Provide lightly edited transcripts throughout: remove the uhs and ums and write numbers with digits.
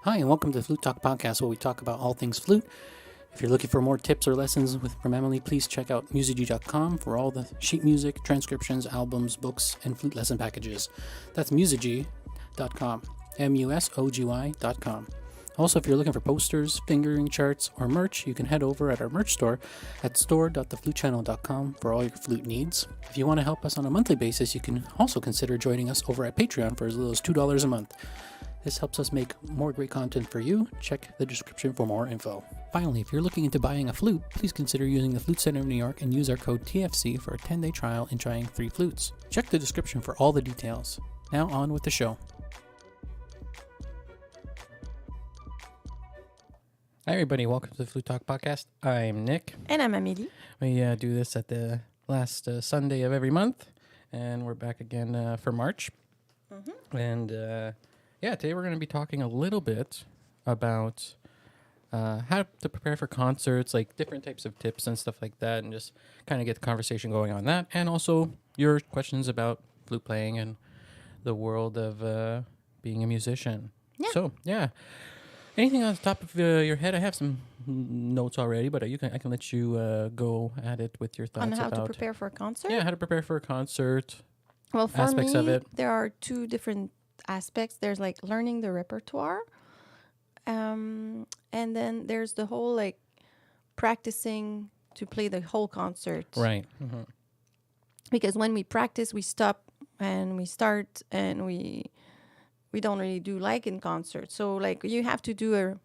Hi, and welcome to the Flute Talk Podcast, where we talk about all things flute. If you're looking for more tips or lessons from Amelie, please check out musigy.com for all the sheet music, transcriptions, albums, books, and flute lesson packages. That's musigy.com, MUSOGY.com. Also, if you're looking for posters, fingering charts, or merch, you can head over at our merch store at store.theflutechannel.com for all your flute needs. If you want to help us on a monthly basis, you can also consider joining us over at Patreon for as little as $2 a month. This helps us make more great content for you. Check the description for more info. Finally, if you're looking into buying a flute, please consider using the Flute Center of New York and use our code TFC for a 10-day trial in trying 3 flutes. Check the description for all the details. Now on with the show. Hi everybody, welcome to the Flute Talk Podcast. I'm Nick. And I'm Amelie. We do this at the last Sunday of every month, and we're back again for March. Mm-hmm. And today we're going to be talking a little bit about how to prepare for concerts, like different types of tips and stuff like that, and just kind of get the conversation going on that, and also your questions about flute playing and the world of being a musician. Yeah. So, yeah. Anything on the top of your head? I have some notes already, but I can let you go at it with your thoughts on how about to prepare for a concert? Yeah, how to prepare for a concert. Well, for aspects me, of it. There are 2 different aspects. There's like learning the repertoire, and then there's the whole like practicing to play the whole concert. Right. Mm-hmm. Because when we practice, we stop and we start, and we don't really do like in concert. So like you have to do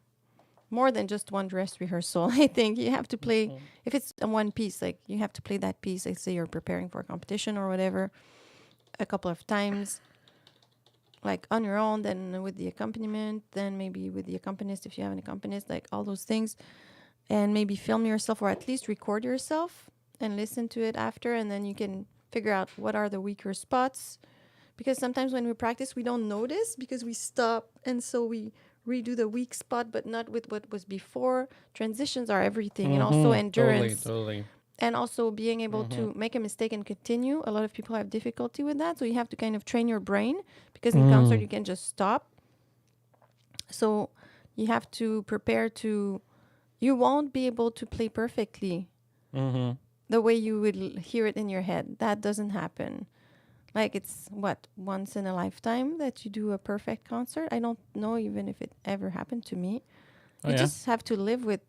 more than just one dress rehearsal. I think you have to play, if it's a one piece, like you have to play that piece. Like say you're preparing for a competition or whatever, a couple of times, like on your own, then with the accompaniment, then maybe with the accompanist if you have an accompanist, like all those things, and maybe film yourself or at least record yourself and listen to it after, and then you can figure out what are the weaker spots. Because sometimes when we practice, we don't notice because we stop, and so we redo the weak spot, but not with what was before. Transitions are everything, and also endurance. Totally. And also being able to make a mistake and continue. A lot of people have difficulty with that, so you have to kind of train your brain, because in concert you can just stop. So you have to prepare to... You won't be able to play perfectly the way you would hear it in your head. That doesn't happen. Like, it's, once in a lifetime that you do a perfect concert? I don't know even if it ever happened to me. You just have to live with...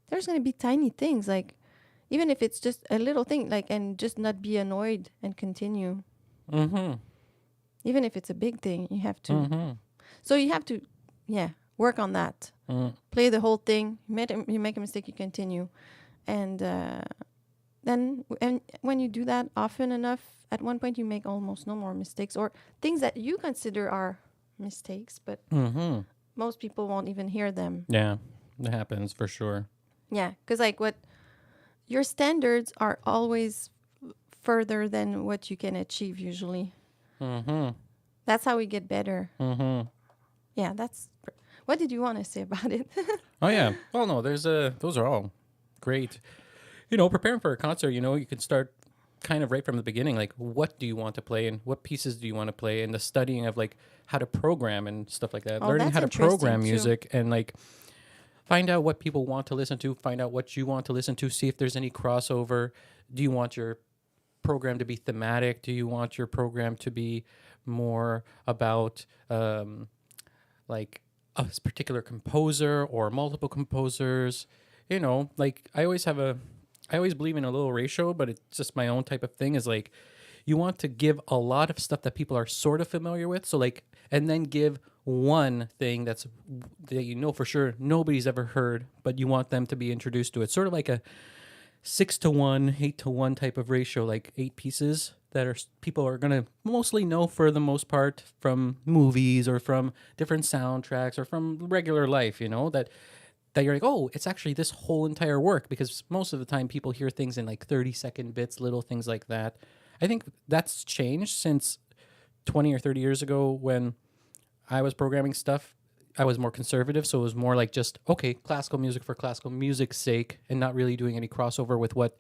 There's going to be tiny things, like, even if it's just a little thing, like, and just not be annoyed and continue. Even if it's a big thing, you have to... So you have to, work on that. Play the whole thing. You make a mistake, you continue. And then when you do that often enough, at one point, you make almost no more mistakes, or things that you consider are mistakes, but most people won't even hear them. Yeah, it happens for sure. Yeah, because like your standards are always further than what you can achieve usually. That's how we get better. Yeah, that's... What did you want to say about it? Oh, yeah. Well, no, those are all great. Preparing for a concert, you can start kind of right from the beginning, like what do you want to play and what pieces do you want to play, and the studying of like how to program and stuff like that. Learning how to program music and like find out what people want to listen to, find out what you want to listen to, see if there's any crossover. Do you want your program to be thematic? Do you want your program to be more about like a particular composer or multiple composers? Like I always believe in a little ratio, but it's just my own type of thing, is like you want to give a lot of stuff that people are sort of familiar with. So like, and then give one thing that for sure nobody's ever heard, but you want them to be introduced to it. Sort of like a 6-to-1, 8-to-1 type of ratio, like 8 pieces that people are going to mostly know for the most part from movies or from different soundtracks or from regular life, that you're like, oh, it's actually this whole entire work, because most of the time people hear things in like 30-second bits, little things like that. I think that's changed since 20 or 30 years ago when I was programming stuff. I was more conservative, so it was more like just, okay, classical music for classical music's sake, and not really doing any crossover with what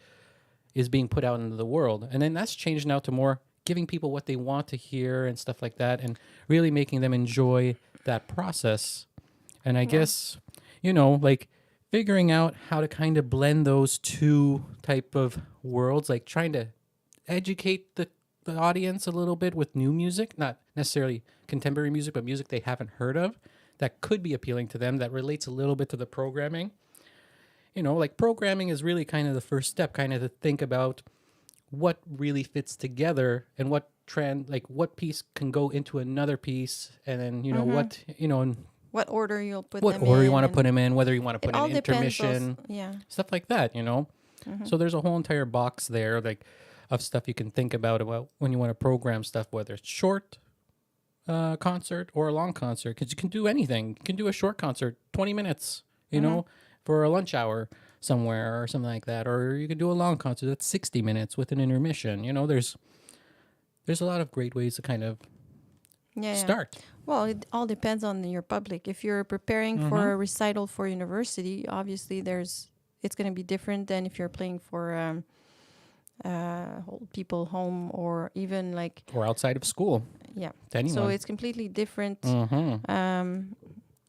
is being put out into the world. And then that's changed now to more giving people what they want to hear and stuff like that, and really making them enjoy that process. And I guess, like figuring out how to kind of blend those two type of worlds, like trying to educate the audience a little bit with new music, not necessarily contemporary music, but music they haven't heard of that could be appealing to them, that relates a little bit to the programming. Like programming is really kind of the first step, kind of to think about what really fits together and what piece can go into another piece, and then and What order you'll put what them order you in, want to and put them in, whether you want to it put all an depends. Also, intermission, yeah. stuff like that. So there's a whole entire box there, like of stuff you can think about when you want to program stuff, whether it's short concert or a long concert, because you can do anything. You can do a short concert, 20 minutes, for a lunch hour somewhere or something like that, or you can do a long concert that's 60 minutes with an intermission. There's a lot of great ways to kind of start. Well, it all depends on your public. If you're preparing for a recital for university, obviously it's going to be different than if you're playing for people home, or even like or outside of school. Yeah. To anyone. So it's completely different.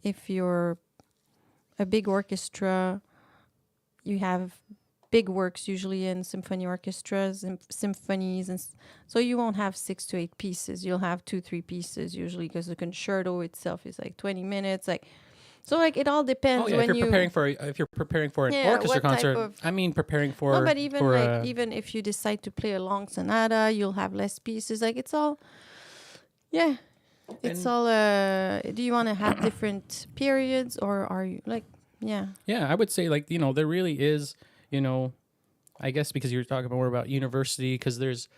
If you're a big orchestra, you have big works usually in symphony orchestras and symphonies, and so you won't have 6 to 8 pieces. You'll have 2-3 pieces usually, because the concerto itself is like 20 minutes. Like it all depends. If you're preparing for an orchestra concert, preparing for. No, but even if you decide to play a long sonata, you'll have less pieces. Like it's all. Yeah, it's all. Do you want to have different periods, or are you like? Yeah. Yeah, I would say there really is, I guess because you were talking more about university, because there's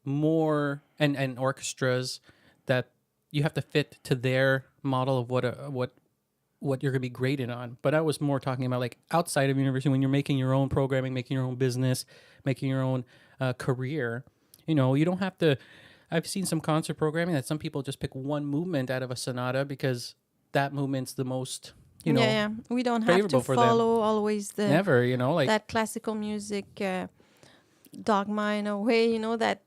more and orchestras that you have to fit to their model of what you're going to be graded on. But I was more talking about like outside of university, when you're making your own programming, making your own business, making your own career. You don't have to. I've seen some concert programming that some people just pick one movement out of a sonata because that movement's the most. We don't have to follow always that classical music dogma in a way, that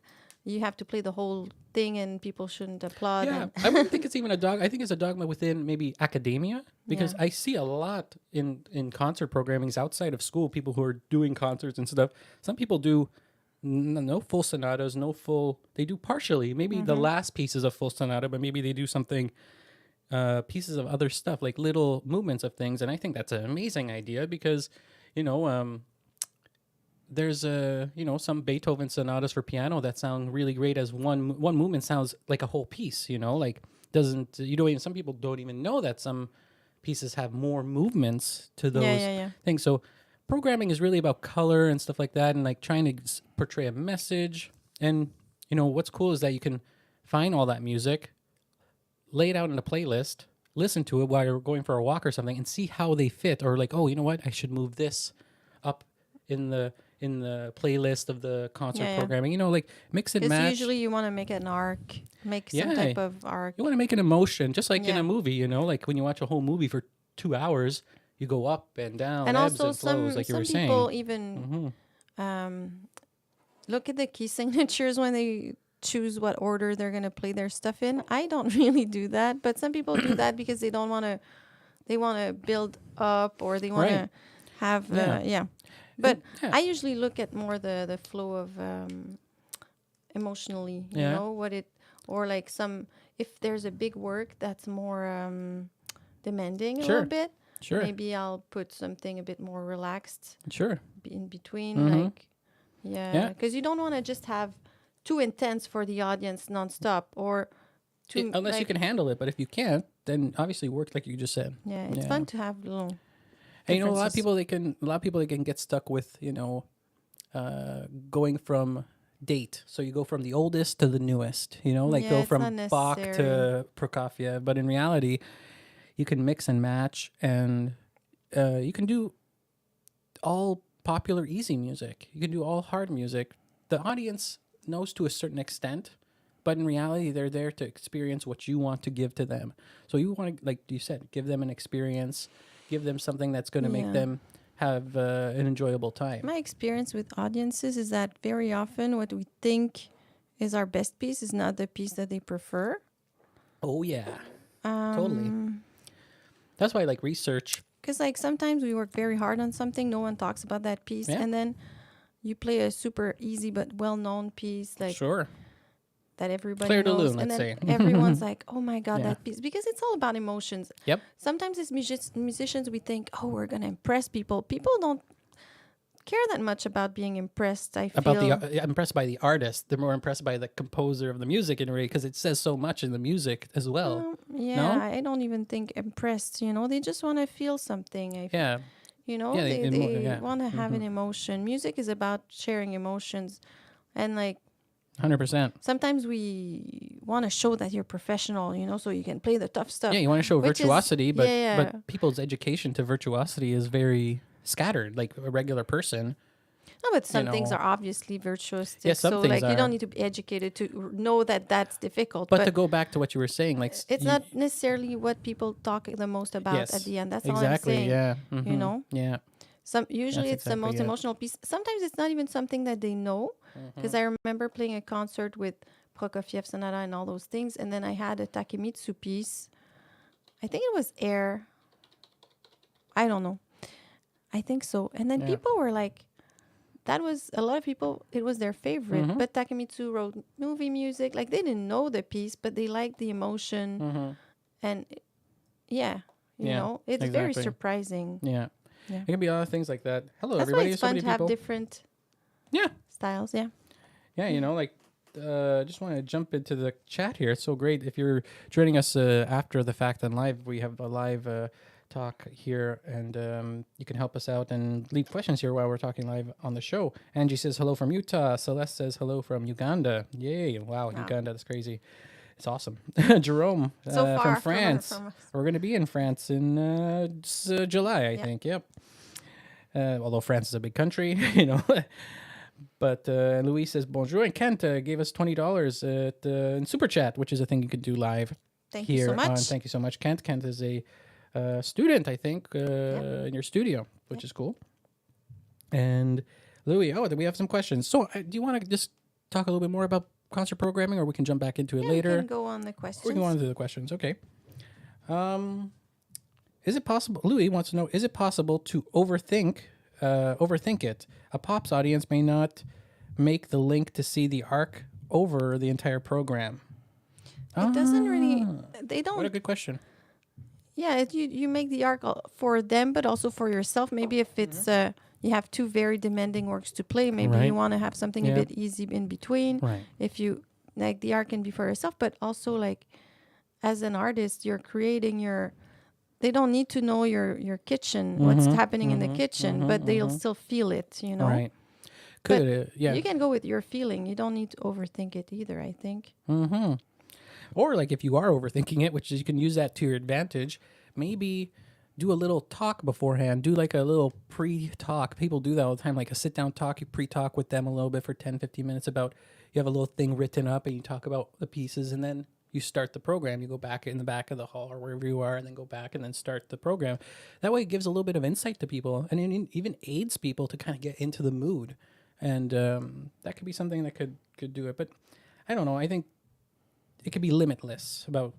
you have to play the whole thing and people shouldn't applaud. Yeah, I wouldn't think it's even a dogma. I think it's a dogma within maybe academia, because I see a lot in concert programmings outside of school, people who are doing concerts and stuff. Some people do no full sonatas, they do partially. Maybe the last piece is a full sonata, but maybe they do something pieces of other stuff, like little movements of things. And I think that's an amazing idea, because there's some Beethoven sonatas for piano that sound really great as one movement sounds like a whole piece. Some people don't even know that some pieces have more movements to those things. So programming is really about color and stuff like that, and like trying to portray a message. And what's cool is that you can find all that music, lay it out in a playlist, listen to it while you're going for a walk or something, and see how they fit. Or like, oh, you know what? I should move this up in the playlist of the concert programming. Like mix and match. Usually you want to make an arc, make some type of arc. You want to make an emotion, just like in a movie. Like when you watch a whole movie for 2 hours, you go up and down, and ebbs also and flows, like you were saying. Some people even look at the key signatures when they choose what order they're going to play their stuff in. I don't really do that, but some people do that because they want to build up, or they want to have But I usually look at more the flow of emotionally, or like if there's a big work that's more demanding a little bit. Sure. Maybe I'll put something a bit more relaxed. Sure. In between, because you don't want to just have too intense for the audience nonstop, or unless you can handle it. But if you can't, then obviously work like you just said. Yeah, it's fun to have little. And a lot of people they can get stuck with going from date. So you go from the oldest to the newest. Go from Bach to Prokofiev. But in reality, you can mix and match, and you can do all popular easy music. You can do all hard music. The audience knows to a certain extent, but in reality, they're there to experience what you want to give to them. So you want to, like you said, give them an experience, give them something that's going to make them have an enjoyable time. My experience with audiences is that very often what we think is our best piece is not the piece that they prefer. Oh, yeah. Totally. That's why I like research. Because like sometimes we work very hard on something, no one talks about that piece, Yeah. and then you play a super easy but well-known piece like Sure. that everybody Claire de knows, Lune, and let's then say. everyone's like, "Oh my god, Yeah. that piece!" Because it's all about emotions. Yep. Sometimes as musicians, we think, "Oh, we're gonna impress people." People don't care that much about being impressed. I feel About the impressed by the artist. They're more impressed by the composer of the music in a way because it says so much in the music as well. yeah, No? I don't even think impressed. You know, they just want to feel something. Yeah. You know, Yeah, they yeah. want to have an emotion. Music is about sharing emotions, and like 100%. sometimes we want to show that you're professional. You know, so you can play the tough stuff. Yeah, you want to show which is- virtuosity, but yeah. but people's education to virtuosity is very scattered. Like a regular person. No, but some things know. are obviously virtuosistic. Yeah, some so things like you are. don't need to be educated to know that that's difficult. But to go back to what you were saying, like it's not necessarily what people talk the most about Yes, at the end. That's exactly. all I'm saying. Yeah. You know, Yeah. usually That's it's the most exactly it. emotional piece. Sometimes it's not even something that they know, because I remember playing a concert with Prokofiev Sonata and all those things, and then I had a Takemitsu piece. I think it was Air. I don't know. I think so. And then Yeah. people were like, that was a lot of people, it was their favorite. Mhm. But Takemitsu wrote movie music. Like they didn't know the piece, but they liked the emotion. Mhm. And yeah, you Yeah, know, it's very exactly. surprising. Yeah. Yeah. It can be a lot of things like that. Hello, That's why everybody. it's So fun many to have people. different Yeah. styles. Yeah. Yeah, you know, like, just want to jump into the chat here. It's so great. If you're joining us after the fact and live, we have a live talk here, and you can help us out and leave questions here while we're talking live on the show. Angie says hello from Utah. Celeste says hello from Uganda. Yay. Wow. Uganda. That's crazy. It's awesome. Jerome So far from from France. us. We're going to be in France in July, I Yep. think. Yep. Although France is a big country, you know. But Louis says bonjour, and Kent gave us $20 in Super Chat, which is a thing you could do live Thank here. you so much. Thank you so much, Kent. Kent is a student, I think, in your studio, which is cool. And Louis, do we have some questions? So do you want to just talk a little bit more about concert programming, or we can jump back into it later? We can go on the questions. We can go on to the questions. Okay. Is it possible? Louis wants to know: is it possible to overthink it? A pops audience may not make the link to see the arc over the entire program. It doesn't really. They What a don't. good question. Yeah, you make the arc for them, but also for yourself. Maybe if it's you have two very demanding works to play, maybe Right. you want to have something Yeah. a bit easy in between. Right. If you like, the arc can be for yourself, but also like as an artist, you're creating your. They don't need to know your kitchen, what's happening in the kitchen, but they'll still feel it. You know. Right. But Could yeah. You can go with your feeling. You don't need to overthink it either, I think. Mm-hmm. Or like if you are overthinking it, which is you can use that to your advantage, maybe do a little talk beforehand. Do like a little pre-talk. People do that all the time, like a sit-down talk. You pre-talk with them a little bit for 10, 15 minutes about, you have a little thing written up and you talk about the pieces, and then you start the program. You go back in the back of the hall or wherever you are and then go back and then start the program. That way it gives a little bit of insight to people, and it even aids people to kind of get into the mood. And that could be something that could do it. But I don't know. I think it could be limitless about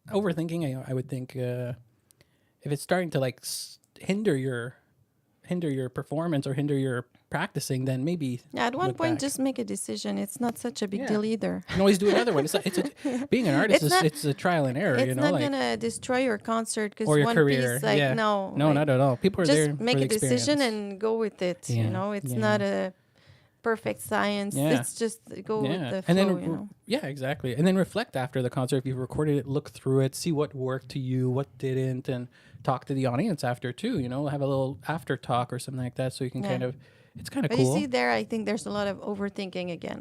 overthinking. I would think if it's starting to like hinder your performance or hinder your practicing, then maybe Yeah, at one look point, back. just make a decision. It's not such a big Yeah. deal either. You can always do another one. Being an artist It's it's a trial and error. It's You know, not like, gonna destroy your concert because or your one career. piece, like yeah. no, no, like, not at all. People are there just for make the a decision experience. and go with it. Yeah, You know, it's yeah. not a perfect science. Yeah. It's just go with the flow. and then you know, yeah, exactly. And then reflect after the concert. If you've recorded it, look through it, see what worked to you, what didn't, and talk to the audience after too. You know, have a little after talk or something like that, so you can Yeah. kind of. It's kind of but cool. you see, there, I think there's a lot of overthinking again.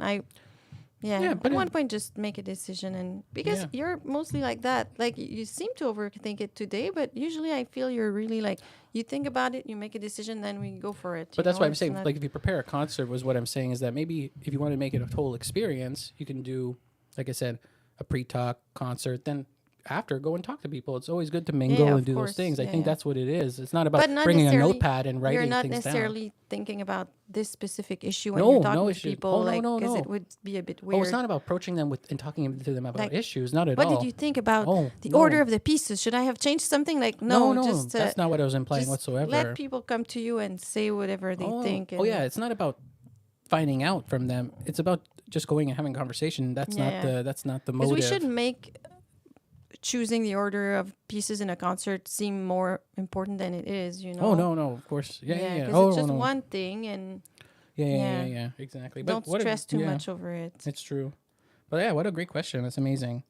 Yeah, but at one point, just make a decision, and because Yeah. you're mostly like that, like you seem to overthink it today, but usually I feel you're really like you think about it, you make a decision, then we go for it. But that's why I'm It's saying, not- like, if you prepare a concert, was what I'm saying is that maybe if you want to make it a total experience, you can do, like I said, a pre-talk concert. Then after, go and talk to people. It's always good to mingle Yeah, and of do those course. things. I Yeah, think yeah. that's what it is. It's not about But not bringing a necessarily, notepad and you're writing not things down. necessarily thinking about this specific issue when you're No, talking no to issues. people, Oh, no, like, no, because it no. would be a bit Oh, it's weird. not about approaching them with and talking to them about Like, issues. Not at what all. did you think about Oh, the no. order of the pieces? Should I have changed something? Like, No, no, no, just that's not what I was implying whatsoever. let people come to you and say whatever they think. Oh And yeah, it's not about finding out from them. It's about just going and having a conversation. That's Yeah, not yeah. that's not the because motive. we should make choosing the order of pieces in a concert seem more important than it is. Oh no, of course. Yeah. Because Oh it's just no. one thing, and Yeah, exactly. don't But stress too much over it. It's true. But yeah, what a great question. That's amazing.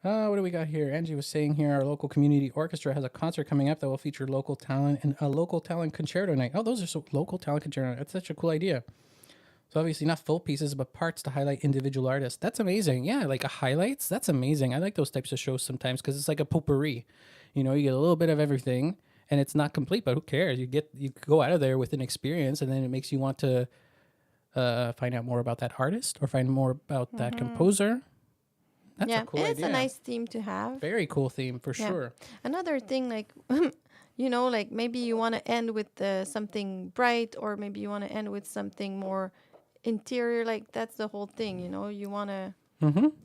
What do we got here? Angie was saying here our local community orchestra has a concert coming up that will feature local talent and a local talent concerto night. Oh, those are so local talent concerto night. That's such a cool idea. So obviously not full pieces, but parts to highlight individual artists. That's amazing. Yeah, like a highlights. That's amazing. I like those types of shows sometimes because it's like a potpourri. You know, you get a little bit of everything, and it's not complete, but who cares? You go out of there with an experience, and then it makes you want to find out more about that artist or find more about that composer. That's a cool and idea. it's a nice theme to have. Very cool theme for sure. Another thing, like, like maybe you want to end with something bright, or maybe you want to end with something more interior. Like, that's the whole thing, you want to,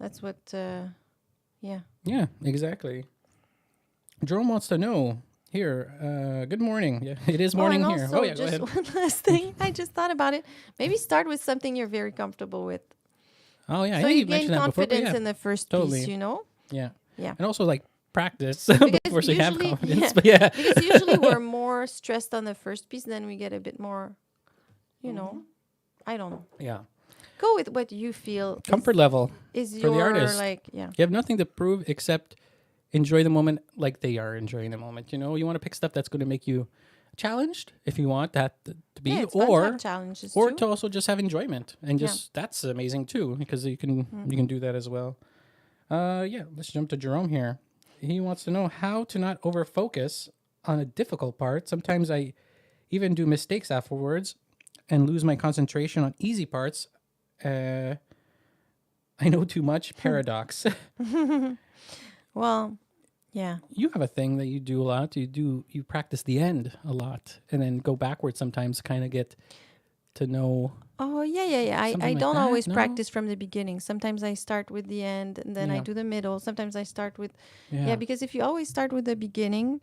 that's what, yeah. Yeah, exactly. Jerome wants to know here, good morning. Yeah, it is morning and here. Also, Oh, yeah, go just ahead. one last thing. I just thought about it. Maybe start with something you're very comfortable with. Oh, yeah. I So think you you gain mentioned that before. But confidence yeah, in the first totally. piece, Yeah. Yeah. And also, like, practice Because before you have usually- confidence. yeah. But yeah. Because usually we're more stressed on the first piece, then we get a bit more, I don't know. Yeah. Go with what you feel Comfort level is for your, the artist. yeah. You have nothing to prove except enjoy the moment like they are enjoying the moment. You want to pick stuff that's going to make you challenged if you want that to be, Yeah, it's fun to or have challenges or too. to also just have enjoyment and just that's amazing too because you can do that as well. Yeah, let's jump to Jerome here. He wants to know how to not over focus on a difficult part. Sometimes I even do mistakes afterwards and lose my concentration on easy parts. I know too much. Paradox. Well, yeah. You have a thing that you do a lot. You practice the end a lot and then go backwards sometimes, kind of get to know. Oh, yeah. I Something like don't that? always No? practice from the beginning. Sometimes I start with the end, and then I Yeah. do the middle. Sometimes I start with... Yeah. Yeah, because if you always start with the beginning,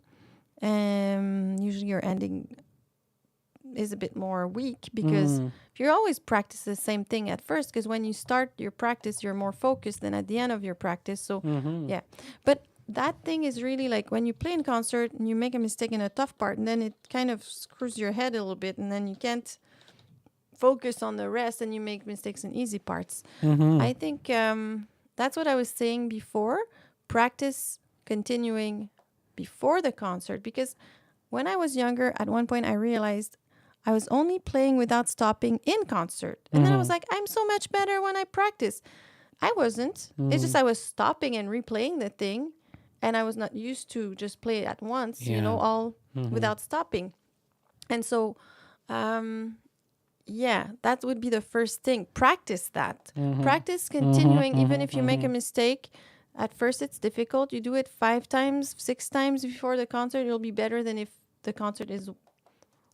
usually your ending is a bit more weak, because if you always practice the same thing at first, because when you start your practice, you're more focused than at the end of your practice. So, yeah. But that thing is really like when you play in concert and you make a mistake in a tough part, and then it kind of screws your head a little bit, and then you can't focus on the rest, and you make mistakes in easy parts. I think that's what I was saying before. Practice continuing before the concert, because when I was younger, at one point I realized I was only playing without stopping in concert. And then I was like, I'm so much better when I practice. I wasn't. It's just I was stopping and replaying the thing, and I was not used to just play it at once, all without stopping. And so, yeah, that would be the first thing. Practice that. Practice continuing, even if you make a mistake. At first, it's difficult. You do it 5 times, 6 times before the concert. It'll be better than if the concert is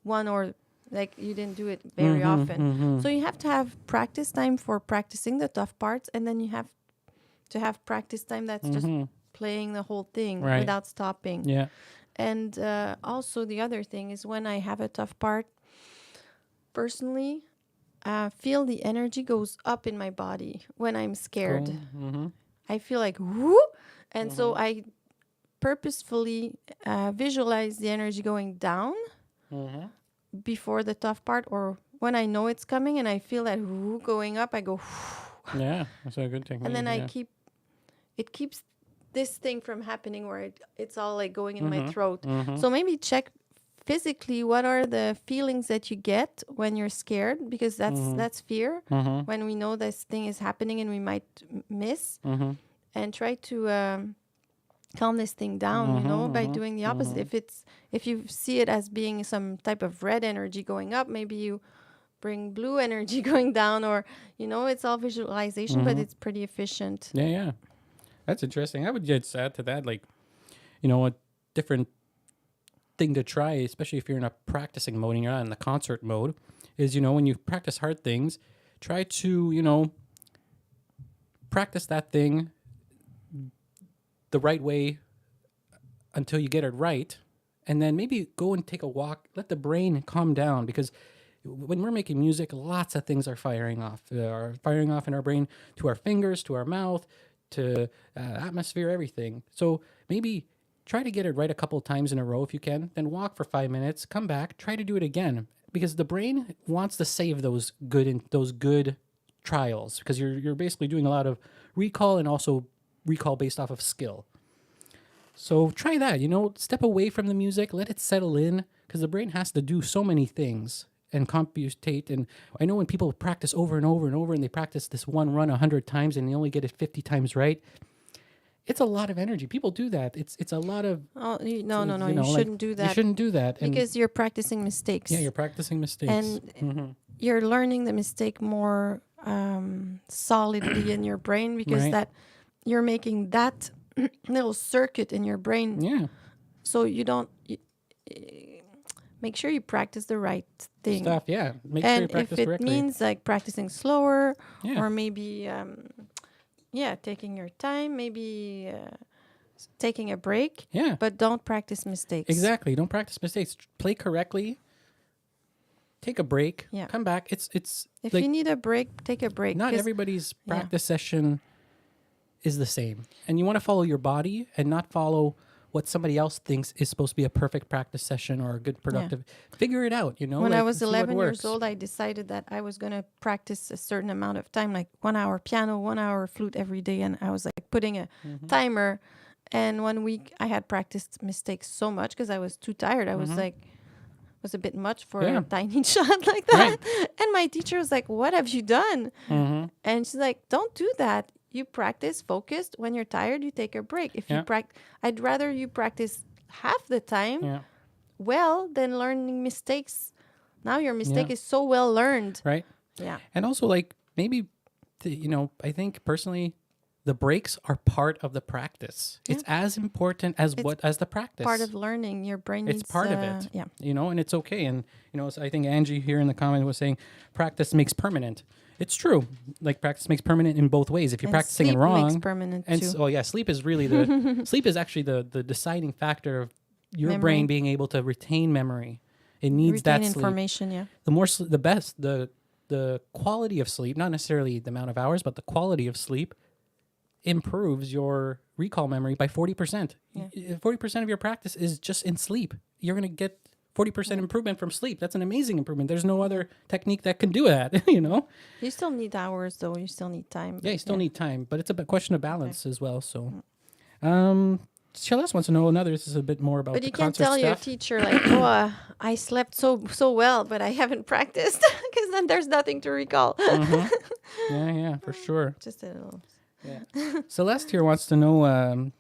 one, or like you didn't do it very often. So you have to have practice time for practicing the tough parts, and then you have to have practice time that's just playing the whole thing without stopping. Yeah. And also the other thing is, when I have a tough part, personally, feel the energy goes up in my body when I'm scared. I feel like whoo, and so I purposefully visualize the energy going down before the tough part, or when I know it's coming and I feel that whoo going up, I go whoo. Yeah, that's a good technique. And then it keeps this thing from happening where it's all like going in my throat. So maybe check physically what are the feelings that you get when you're scared, because that's fear, when we know this thing is happening and we might miss, and try to calm this thing down, by doing the opposite. If you see it as being some type of red energy going up, maybe you bring blue energy going down, or it's all visualization, but it's pretty efficient. Yeah. That's interesting. I would just add to that, like, a different thing to try, especially if you're in a practicing mode and you're not in the concert mode, is, when you practice hard things, try to, practice that thing the right way until you get it right. And then maybe go and take a walk, let the brain calm down, because when we're making music, lots of things are firing off. Are firing off in our brain, to our fingers, to our mouth, to atmosphere, everything. So maybe try to get it right a couple of times in a row if you can. Then walk for 5 minutes, come back, try to do it again, because the brain wants to save those good trials, because you're basically doing a lot of recall, and also recall based off of skill. So try that, step away from the music, let it settle in, because the brain has to do so many things and computate. And I know when people practice over and over and over, and they practice this one run 100 times and they only get it 50 times right, it's a lot of energy. People do that. It's a lot of... No. You shouldn't do that. You shouldn't do that. Because you're practicing mistakes. Yeah, you're practicing mistakes. And you're learning the mistake more solidly in your brain, because that you're making that little circuit in your brain. Yeah. So you don't... make sure you practice the right thing. Stuff, yeah. Make sure you practice correctly. And if it means like practicing slower, or maybe... taking your time, maybe taking a break. Yeah. But don't practice mistakes. Exactly. Don't practice mistakes. Play correctly. Take a break. Yeah. Come back. It's if you need a break, take a break. Not everybody's practice session is the same. And you want to follow your body and not follow what somebody else thinks is supposed to be a perfect practice session or a good productive. Figure it out, When I was 11 years old, I decided that I was going to practice a certain amount of time, like 1 hour piano, 1 hour flute every day. And I was like putting a timer. And 1 week I had practiced mistakes so much because I was too tired. I was like, was a bit much for a tiny child like that. Right. And my teacher was like, what have you done? And she's like, don't do that. You practice focused. When you're tired, you take a break. If you I'd rather you practice half the time well than learning mistakes. Now your mistake is so well learned. Right. Yeah. And also, like, maybe, I think personally, the breaks are part of the practice. Yeah. It's as important as the practice. Part of learning. Your brain needs... It's part of it. Yeah. And it's okay. And, I think Angie here in the comment was saying practice makes permanent. It's true. Like, practice makes permanent in both ways. If you're practicing it wrong... Sleep makes permanent too. Sleep is really sleep is actually the deciding factor of your brain being able to retain memory. It needs that sleep. Information, yeah. The more, the best, the quality of sleep, not necessarily the amount of hours, but the quality of sleep improves your recall memory by 40%. Yeah. 40% of your practice is just in sleep. You're going to get 40% improvement from sleep. That's an amazing improvement. There's no other technique that can do that, You still need hours, though. You still need time. Yeah, you still need time, but it's a question of balance as well. So, Celeste wants to know another. This is a bit more about the concert stuff. But you can't tell your teacher, like, I slept so well, but I haven't practiced, because then there's nothing to recall. Yeah, for sure. Just a little... Yeah. Celeste here wants to know,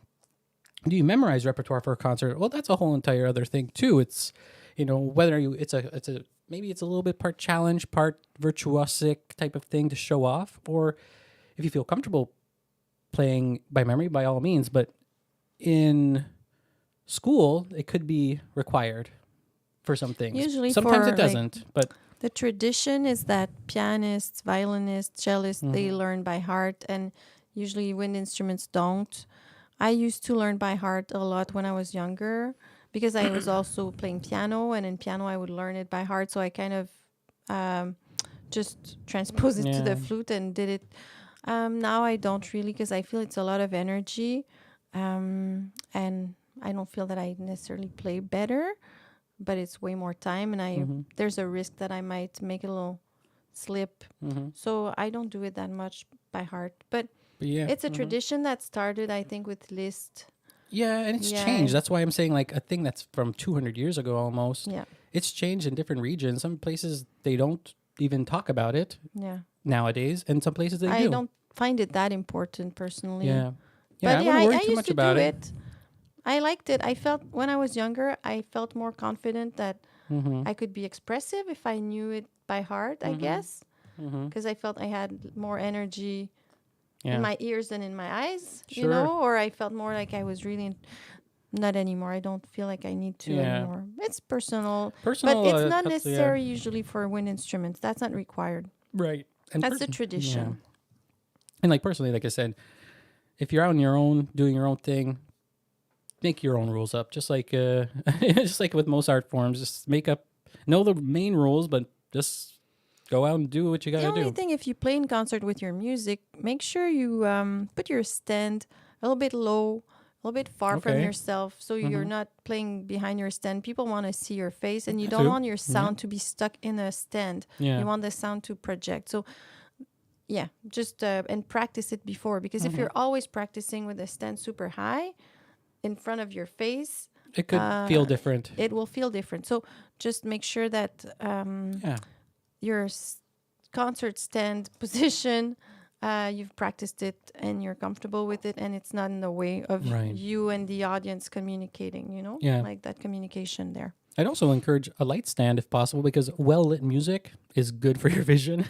do you memorize repertoire for a concert? Well, that's a whole entire other thing too. It's, whether maybe it's a little bit part challenge, part virtuosic type of thing to show off, or if you feel comfortable playing by memory, by all means. But in school, it could be required for some things. Usually, sometimes it doesn't, but. The tradition is that pianists, violinists, cellists, they learn by heart, and usually wind instruments don't. I used to learn by heart a lot when I was younger, because I was also playing piano, and in piano I would learn it by heart. So I kind of just transposed it to the flute and did it. Now I don't really, because I feel it's a lot of energy, and I don't feel that I necessarily play better, but it's way more time, and there's a risk that I might make a little slip. So I don't do it that much by heart. But it's a tradition that started, I think, with Liszt. Yeah, and it's changed. That's why I'm saying, like, a thing that's from 200 years ago almost. Yeah. It's changed in different regions. Some places, they don't even talk about it nowadays, and some places they do. I don't find it that important, personally. Yeah. But I wouldn't worry too much about it. I liked it. I felt, when I was younger, I felt more confident that I could be expressive if I knew it by heart, I guess. Because I felt I had more energy Yeah. in my ears than in my eyes, you Sure. know, or I felt more like I was really not anymore. I don't feel like I need to Yeah. anymore. It's personal, but Personal, it's not that's, yeah. necessary usually for wind instruments. That's not required. Right. And That's the Yeah. tradition. And like personally, like I said, if you're out on your own, doing your own thing, make your own rules up. Just like just like with most art forms, just know the main rules, but just go out and do what you The gotta only do. thing, if you play in concert with your music, make sure you put your stand a little bit low, a little bit far from Okay. yourself, so you're not playing behind your stand. People want to see your face, and you That don't too. want your sound to be stuck in a stand. Yeah. You want the sound to project. So, yeah, just and practice it before, because if you're always practicing with a stand super high in front of your face, It could feel different. it will feel different. So just make sure that Yeah. your concert stand position, you've practiced it and you're comfortable with it, and it's not in the way of Right. you and the audience communicating, you know? Yeah. Like that communication there. I'd also encourage a light stand if possible, because well lit music is good for your vision.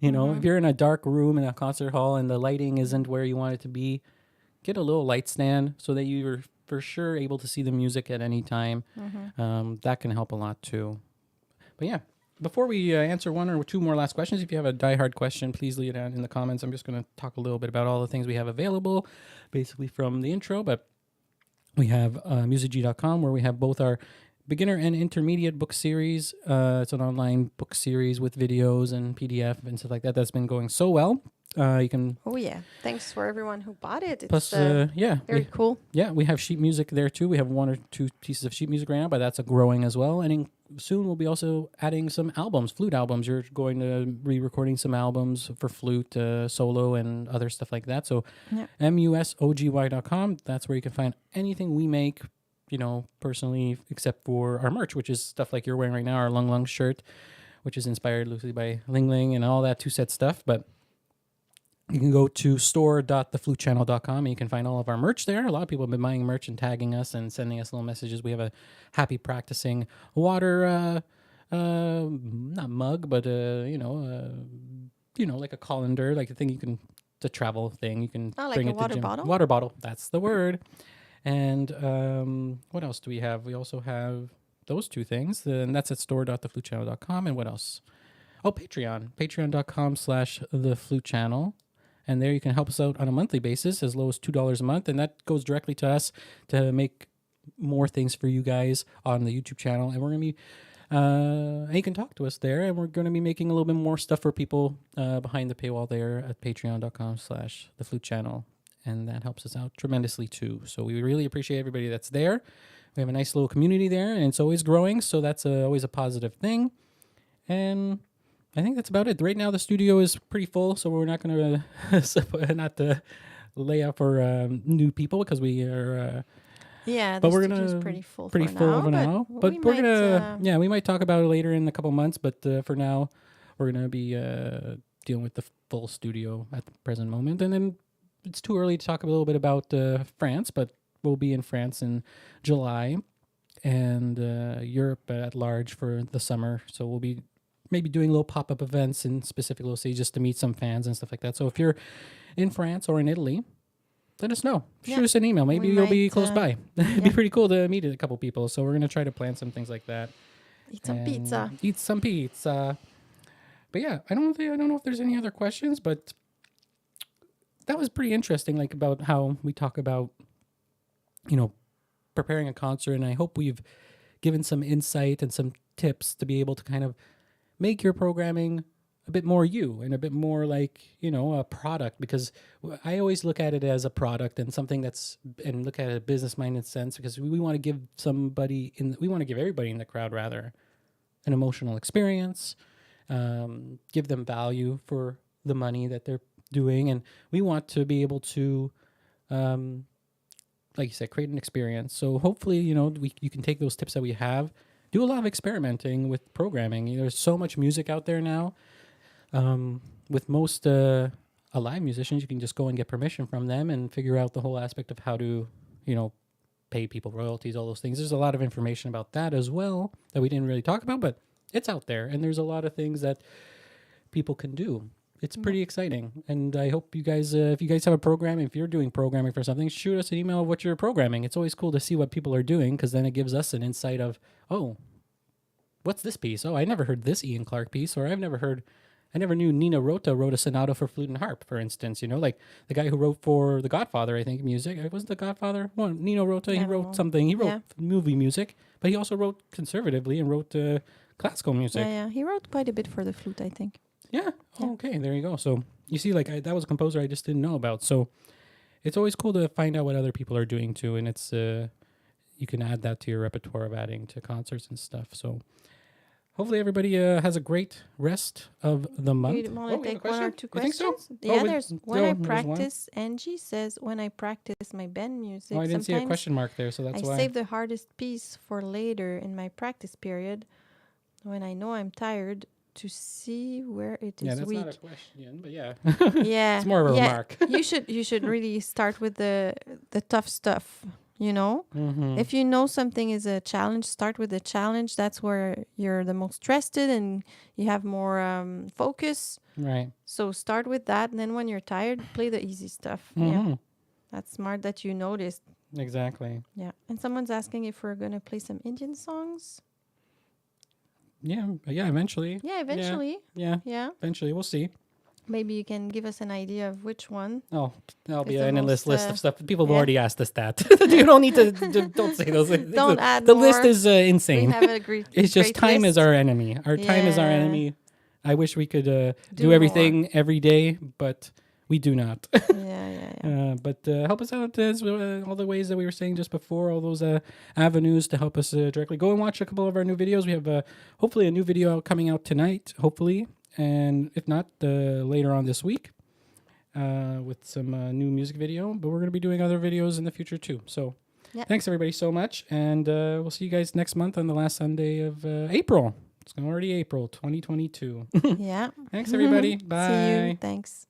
You know, if you're in a dark room in a concert hall and the lighting isn't where you want it to be, get a little light stand so that you're for sure able to see the music at any time. That can help a lot too. But yeah, before we answer one or two more last questions, if you have a diehard question, please leave it down in the comments. I'm just going to talk a little bit about all the things we have available, basically from the intro. But we have music.com, where we have both our beginner and intermediate book series. It's an online book series with videos and PDF and stuff like that. That's been going so well. You can Oh yeah, thanks for everyone who bought it. It's plus, very cool. yeah, we have sheet music there too. We have one or two pieces of sheet music right now, but that's growing as well. And soon we'll be also adding some albums, flute albums. You're going to be recording some albums for flute, solo, and other stuff like that. So musogy.com, that's where you can find anything we make, you know, personally, except for our merch, which is stuff like you're wearing right now, our Lung Lung shirt, which is inspired loosely by Ling Ling and all that two-set stuff. But you can go to store.theflutechannel.com and you can find all of our merch there. A lot of people have been buying merch and tagging us and sending us little messages. We have a happy practicing water, not mug, but like a colander, like a thing you can, the travel thing. You can like bring a it to water gym. bottle? Water bottle. That's the word. And what else do we have? We also have those two things, and that's at store.theflutechannel.com. And what else? Oh, Patreon. Patreon.com/theflutechannel. And there you can help us out on a monthly basis, as low as $2 a month. And that goes directly to us to make more things for you guys on the YouTube channel. And we're going to be, and you can talk to us there. And we're going to be making a little bit more stuff for people behind the paywall there at patreon.com/theflutechannel. And that helps us out tremendously too. So we really appreciate everybody that's there. We have a nice little community there, and it's always growing. So that's always a positive thing. And I think that's about it. Right now, the studio is pretty full, so we're not going to not to lay out for new people, because we are. Yeah, but the we're studio's gonna pretty full for now. But we we're might, gonna we might talk about it later in a couple months. But for now, we're gonna be dealing with the full studio at the present moment, and then it's too early to talk a little bit about France. But we'll be in France in July, and Europe at large for the summer. So we'll be maybe doing little pop-up events in specific little cities just to meet some fans and stuff like that. So if you're in France or in Italy, let us know. Shoot us an email. Maybe you'll be close by. It'd be pretty cool to meet a couple people. So we're going to try to plan some things like that. eat some pizza. Eat some pizza. But yeah, I don't know if there's any other questions, but that was pretty interesting, like about how we talk about, you know, preparing a concert. And I hope we've given some insight and some tips to be able to kind of make your programming a bit more you and a bit more like, you know, a product, because I always look at it as a product and something and look at it a business minded sense, because we want to give everybody in the crowd rather an emotional experience, give them value for the money that they're doing. And we want to be able to, like you said, create an experience. So hopefully, you know, you can take those tips that we have, do a lot of experimenting with programming. There's so much music out there now. With most live musicians, you can just go and get permission from them and figure out the whole aspect of how to, you know, pay people royalties, all those things. There's a lot of information about that as well that we didn't really talk about, but it's out there. And there's a lot of things that people can do. it's pretty exciting. And I hope you guys, if you guys have a program, if you're doing programming for something, shoot us an email of what you're programming. It's always cool to see what people are doing because then it gives us an insight of, oh, what's this piece? Oh, I never heard this Ian Clark piece, or I never knew Nino Rota wrote a sonata for flute and harp, for instance. You know, like the guy who wrote for The Godfather, I think, music. It wasn't The Godfather? Well, Nino Rota, he wrote something. He wrote movie music, but he also wrote conservatively and wrote classical music. Yeah. He wrote quite a bit for the flute, I think. Yeah. Oh, okay, there you go. So you see, like that was a composer I just didn't know about. So it's always cool to find out what other people are doing too, and it's you can add that to your repertoire of adding to concerts and stuff. So hopefully everybody has a great rest of the month. You want to take one or two You think questions? so? Yeah, there's when I one. practice, Angie says, when I practice my band music, Oh, I didn't see a sometimes question mark there, so that's I why. save the hardest piece for later in my practice period when I know I'm tired to see where it is that's weak. not a question, but yeah. Yeah. It's more of a remark. you should really start with the tough stuff, you know? Mm-hmm. If you know something is a challenge, start with the challenge. That's where you're the most rested and you have more focus. Right. So start with that, and then when you're tired, play the easy stuff. Mm-hmm. Yeah. That's smart that you noticed. Exactly. Yeah. And someone's asking if we're going to play some Indian songs. Yeah, eventually. Yeah, eventually. Yeah, Yeah. eventually. We'll see. Maybe you can give us an idea of which one. Oh, that'll be It's the an endless most, list of stuff. People have yeah. already asked us that. You don't need to, don't say those. Don't add The more. list is We insane. have a great It's just great time list. is our enemy. Our time is our Yeah. enemy. I wish we could do more. everything every day, but we do not. Yeah. But help us out as all the ways that we were saying just before, all those avenues to help us directly. Go and watch a couple of our new videos. We have hopefully a new video coming out tonight, hopefully. And if not, later on this week with some new music video. But we're going to be doing other videos in the future too. So thanks everybody so much. And we'll see you guys next month on the last Sunday of April. It's already April 2022. Yeah. Thanks everybody. Bye. See you. Thanks.